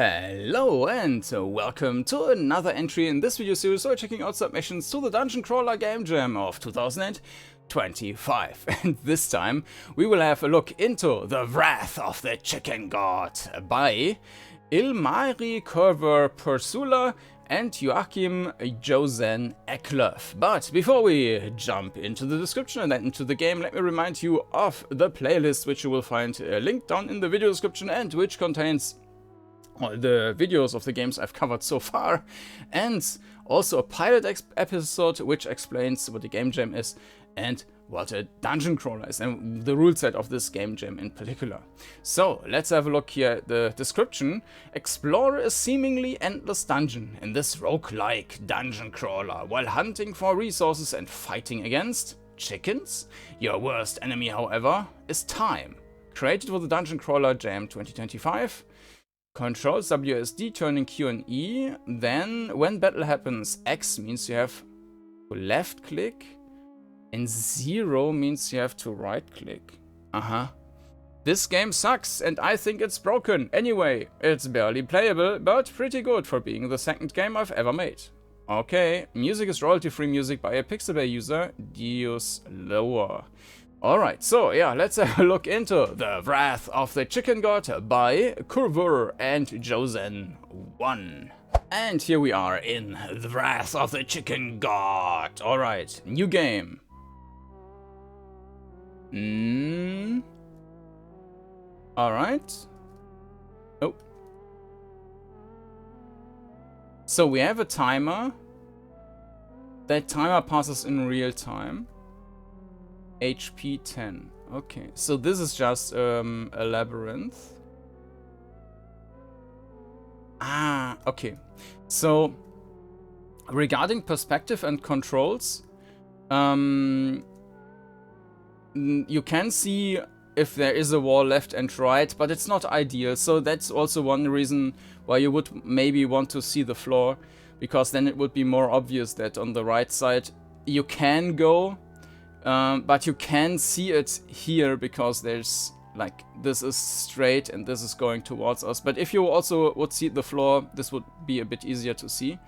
Hello and welcome to another entry in this video series. So we're checking out submissions to the DungeonCrawler Game Jam of 2025. And this time we will have a look into The Wrath of the Chicken God by Ilmari, Curvur, Pursula and Joacim, Eklöf. But before we jump into the description and then into the game, let me remind you of the playlist, which you will find linked down in the video description and which contains the videos of the games I've covered so far, and also a pilot episode which explains what the game jam is and what a dungeon crawler is and the rule set of this game jam in particular. So let's have a look here at the description. Explore a seemingly endless dungeon in this roguelike dungeon crawler while hunting for resources and fighting against chickens. Your worst enemy, however, is time. Created for the DungeonCrawler Jam 2025. Controls WSD, turning Q and E. Then, when battle happens, X means you have to left click, and 0 means you have to right click. This game sucks, and I think it's broken. Anyway, it's barely playable, but pretty good for being the second game I've ever made. Okay, music is royalty-free music by a Pixabay user, Deus Lower. Alright, so yeah, let's have a look into The Wrath of the Chicken God by Curvur and Joacim 1. And here we are in The Wrath of the Chicken God. Alright, new game. Alright. Oh. So we have a timer. That timer passes in real time. HP 10. Okay, so this is just a labyrinth. Okay. So regarding perspective and controls, you can see if there is a wall left and right, but it's not ideal. So that's also one reason why you would maybe want to see the floor, because then it would be more obvious that on the right side you can go. But you can see it here because there's like, this is straight and this is going towards us. But if you also would see the floor, this would be a bit easier to see.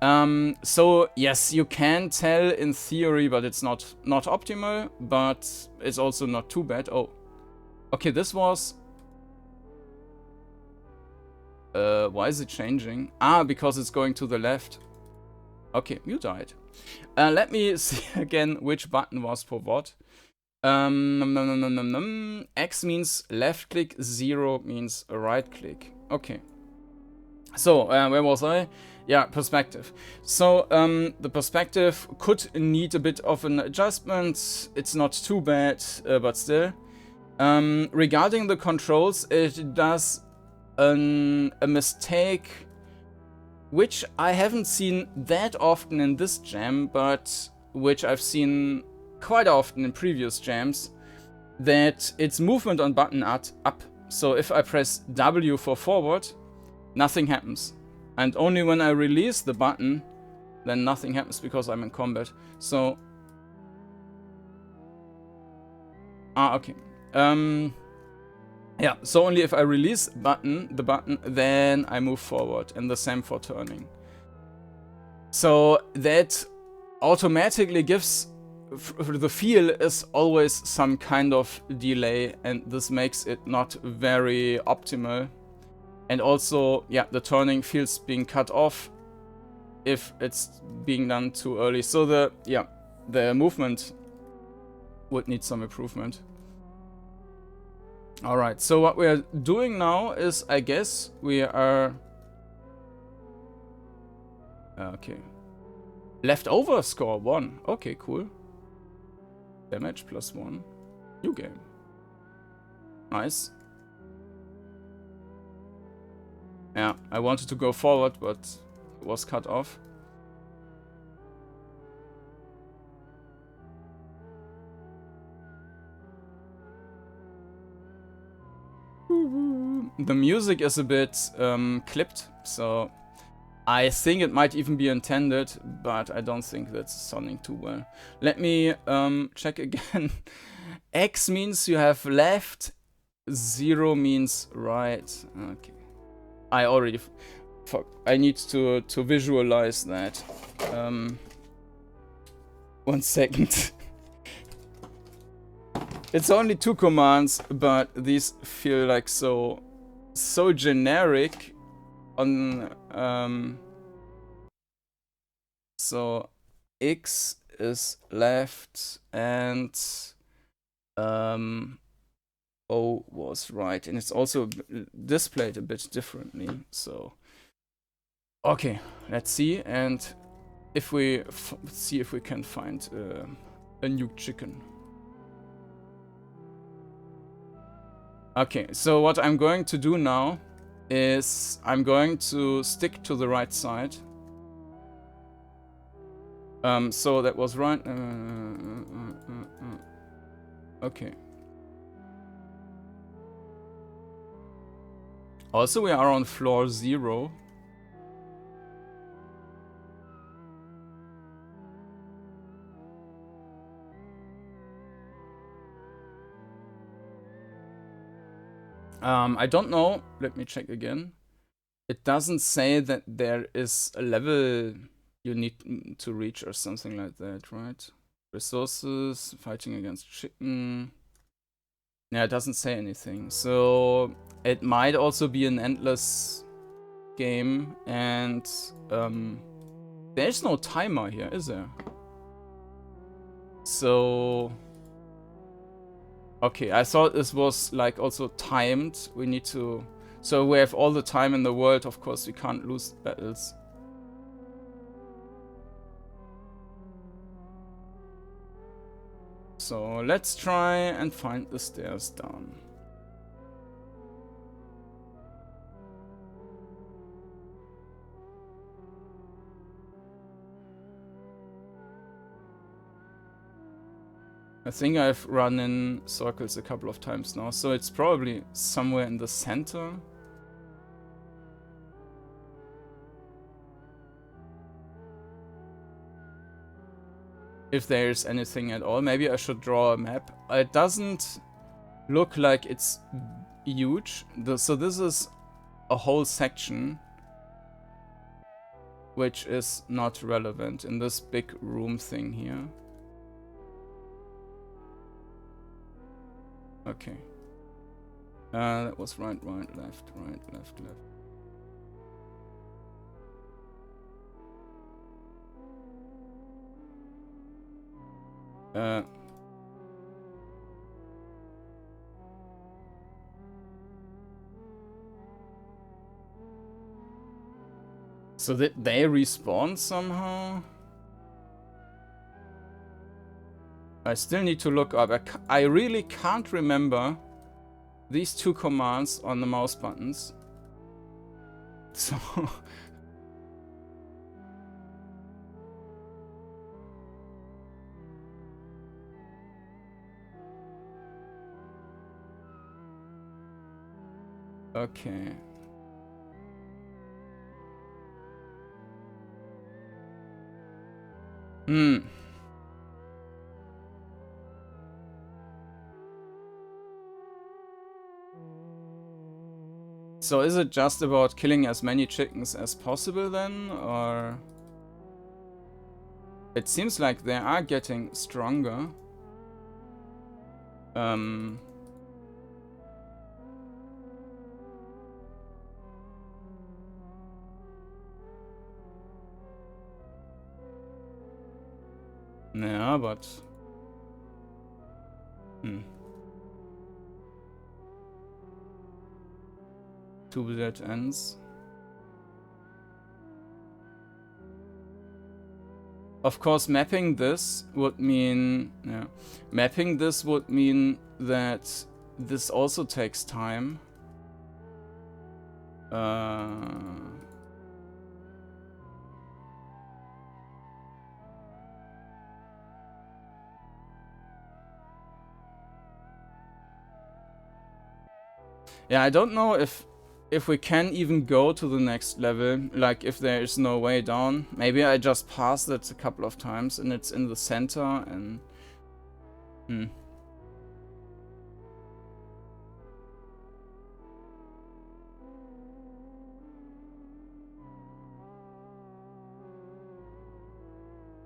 So yes, you can tell in theory, but it's not optimal, but it's also not too bad. Oh, okay, this was... why is it changing? Because it's going to the left. Okay, you died. Let me see again which button was for what. X means left click, 0 means right click. Okay. So, where was I? Yeah, perspective. So, the perspective could need a bit of an adjustment. It's not too bad, but still. Regarding the controls, it does a mistake which I haven't seen that often in this jam, but which I've seen quite often in previous jams, that it's movement on button up. So if I press W for forward, nothing happens. And only when I release the button, then nothing happens because I'm in combat. So... okay. Yeah, so only if I release the button, then I move forward, and the same for turning. So that automatically gives the feel is always some kind of delay, and this makes it not very optimal. And also, yeah, the turning feels being cut off if it's being done too early. So the movement would need some improvement. Alright, so what we are doing now is, I guess, we are... okay. Leftover score 1. Okay, cool. Damage +1. New game. Nice. Yeah, I wanted to go forward, but it was cut off. The music is a bit clipped, so I think it might even be intended, but I don't think that's sounding too well. Let me check again. X means you have left, 0 means right. Okay. I already... Fuck. I need to visualize that. 1 second. It's only 2 commands, but these feel like so generic on... so X is left and O was right, and it's also displayed a bit differently. So okay, let's see, and if we see if we can find a new chicken. Okay, so what I'm going to do now is I'm going to stick to the right side. So that was right. Okay. Also, we are on floor 0. I don't know. Let me check again. It doesn't say that there is a level you need to reach or something like that, right? Resources, fighting against chicken. Yeah, it doesn't say anything. So it might also be an endless game, and there's no timer here, is there? So okay, I thought this was like also timed. We need to... So we have all the time in the world, of course we can't lose battles. So let's try and find the stairs down. I think I've run in circles a couple of times now, so it's probably somewhere in the center. If there's anything at all, maybe I should draw a map. It doesn't look like it's huge. So this is a whole section which is not relevant in this big room thing here. Okay. That was right, left, left. So did they respawn somehow? I still need to look up. I really can't remember these 2 commands on the mouse buttons. So... Okay. So is it just about killing as many chickens as possible then, or... It seems like they are getting stronger. Yeah, but... Two dead ends. Of course, mapping this would mean... Yeah. Mapping this would mean that this also takes time. Yeah, I don't know if we can even go to the next level, like if there is no way down. Maybe I just passed it a couple of times and it's in the center and...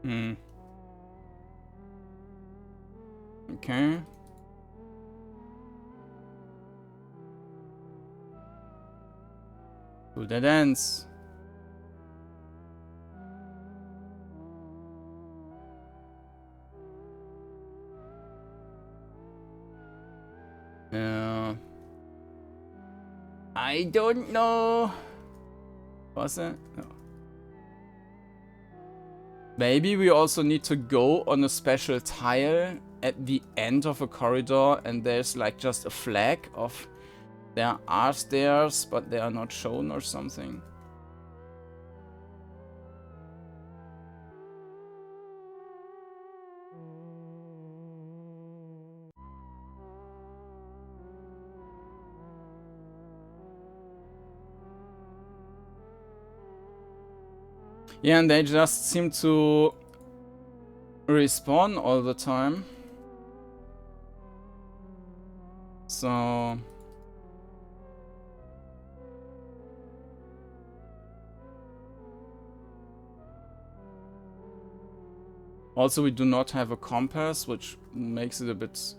Hmm. Okay. Do the dance. I don't know. Was it? No. Maybe we also need to go on a special tile at the end of a corridor and there's like just a flag of there are stairs but they are not shown or something. Yeah, and they just seem to respawn all the time. So... Also, we do not have a compass, which makes it a bit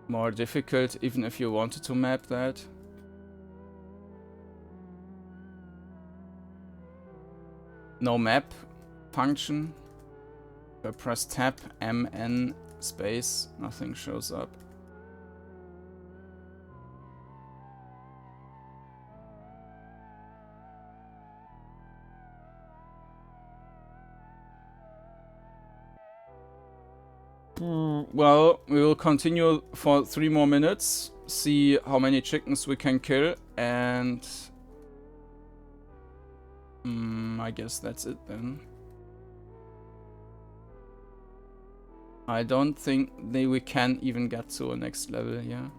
more difficult, even if you wanted to map that. No map function. If I press tab, MN space, nothing shows up. Well, we will continue for 3 more minutes, see how many chickens we can kill, and I guess that's it then. I don't think we can even get to a next level here.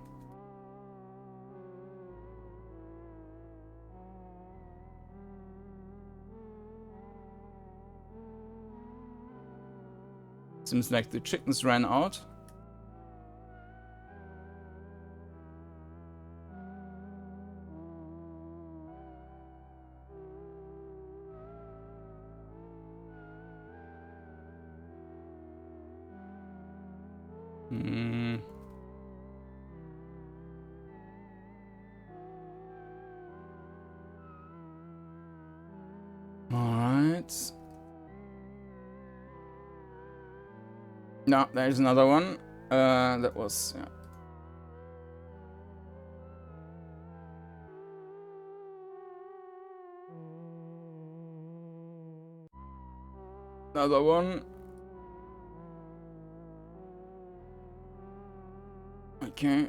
Seems like the chickens ran out. Alright. No, there's another one. That was... yeah. Another one. Okay.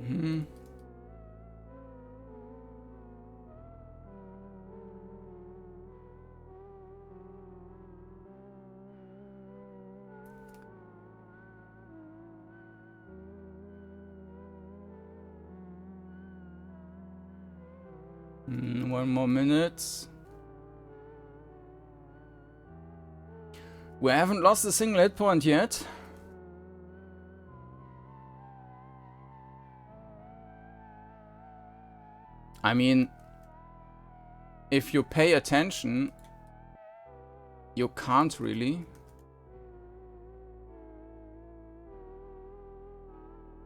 Mm-hmm. One more minute. We haven't lost a single hit point yet. I mean, if you pay attention, you can't really.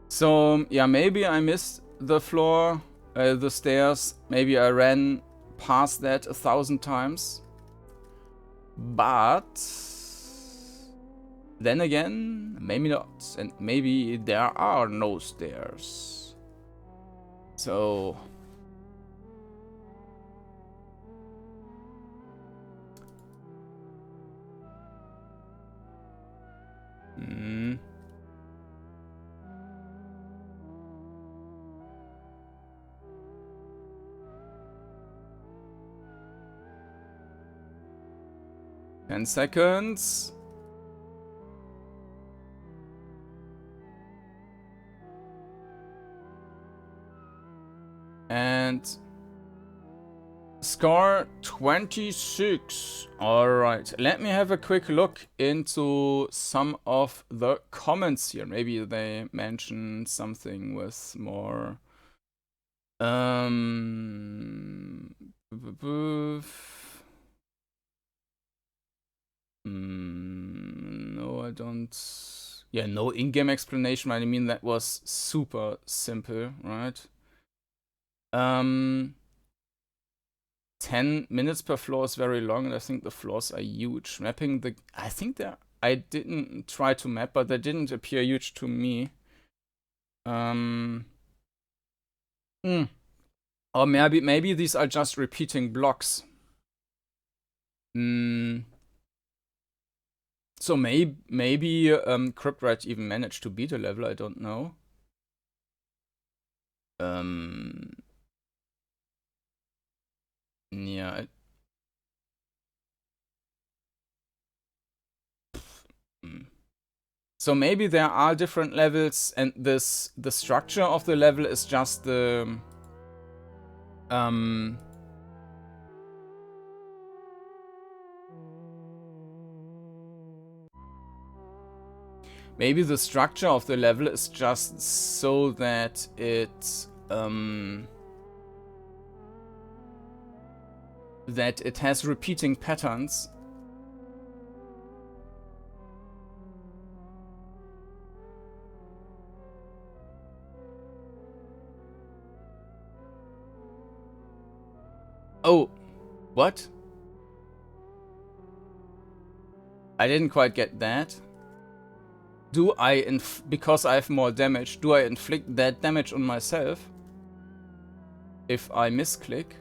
So, yeah, maybe I missed the floor, the stairs. Maybe I ran past that 1,000 times. But then again, maybe not. And maybe there are no stairs. So... Hmm. Ten seconds. And score 26. Alright, let me have a quick look into some of the comments here. Maybe they mentioned something with more... No, I don't... Yeah, no in-game explanation. I mean, that was super simple, right? 10 minutes per floor is very long, and I think the floors are huge. Mapping the... I think they're... I didn't try to map, but they didn't appear huge to me. Or maybe these are just repeating blocks. So maybe Cryptwright even managed to beat a level, I don't know. Yeah. So maybe there are different levels, and the structure of the level is just the maybe the structure of the level is just so that it has repeating patterns. Oh, what? I didn't quite get that. Do I, because I have more damage, do I inflict that damage on myself? If I misclick?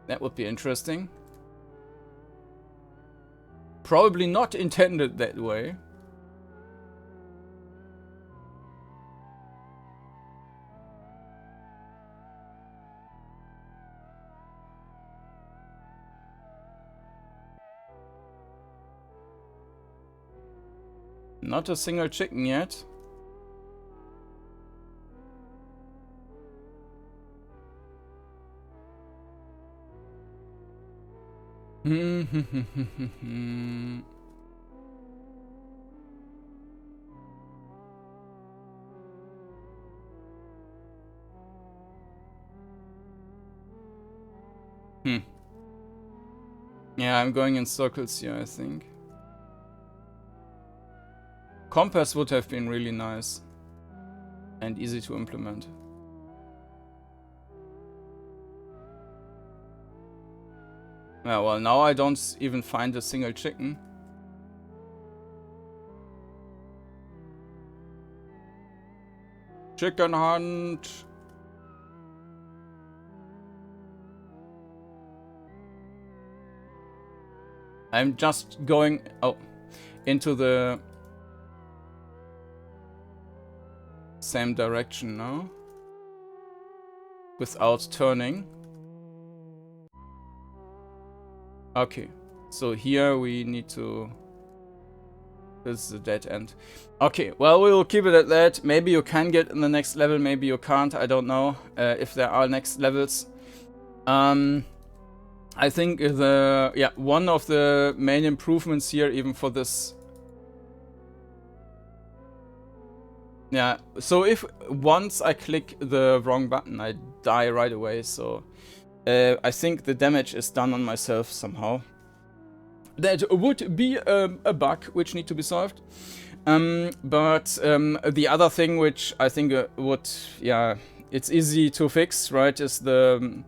That would be interesting. Probably not intended that way. Not a single chicken yet. Yeah, I'm going in circles here, I think. Compass would have been really nice and easy to implement. Yeah, well, now I don't even find a single chicken. Chicken hunt! I'm just going into the same direction now without turning. Okay, so here we need to... This is a dead end. Okay, well, we will keep it at that. Maybe you can get in the next level, maybe you can't. I don't know if there are next levels. I think one of the main improvements here, even for this... Yeah, so if once I click the wrong button, I die right away, so... I think the damage is done on myself somehow. That would be a bug which need to be solved. But the other thing which I think would, it's easy to fix, right, is the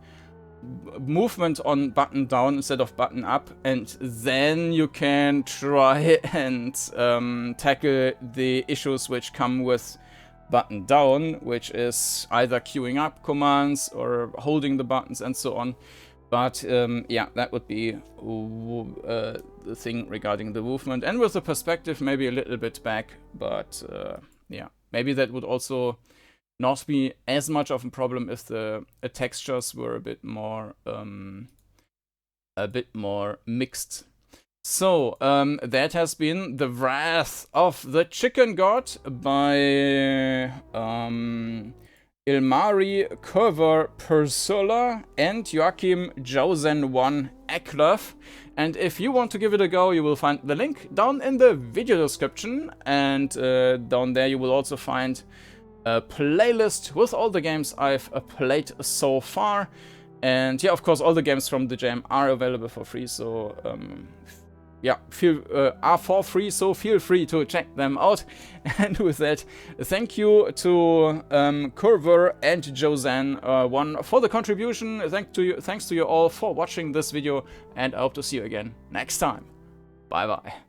movement on button down instead of button up, and then you can try and tackle the issues which come with button down, which is either queuing up commands or holding the buttons and so on. But yeah, that would be the thing regarding the movement. And with the perspective, maybe a little bit back, but yeah, maybe that would also not be as much of a problem if the textures were a bit more mixed. So, that has been The Wrath of the Chicken God by Ilmari, Curvur, Pursula, and Joacim, Joacim, Eklöf. And if you want to give it a go, you will find the link down in the video description, and down there you will also find a playlist with all the games I've played so far. And yeah, of course, all the games from the jam are available for free, so yeah, are for free, so feel free to check them out. And with that, thank you to Curvur and Joacim for the contribution. Thanks to you all for watching this video, and I hope to see you again next time. Bye bye.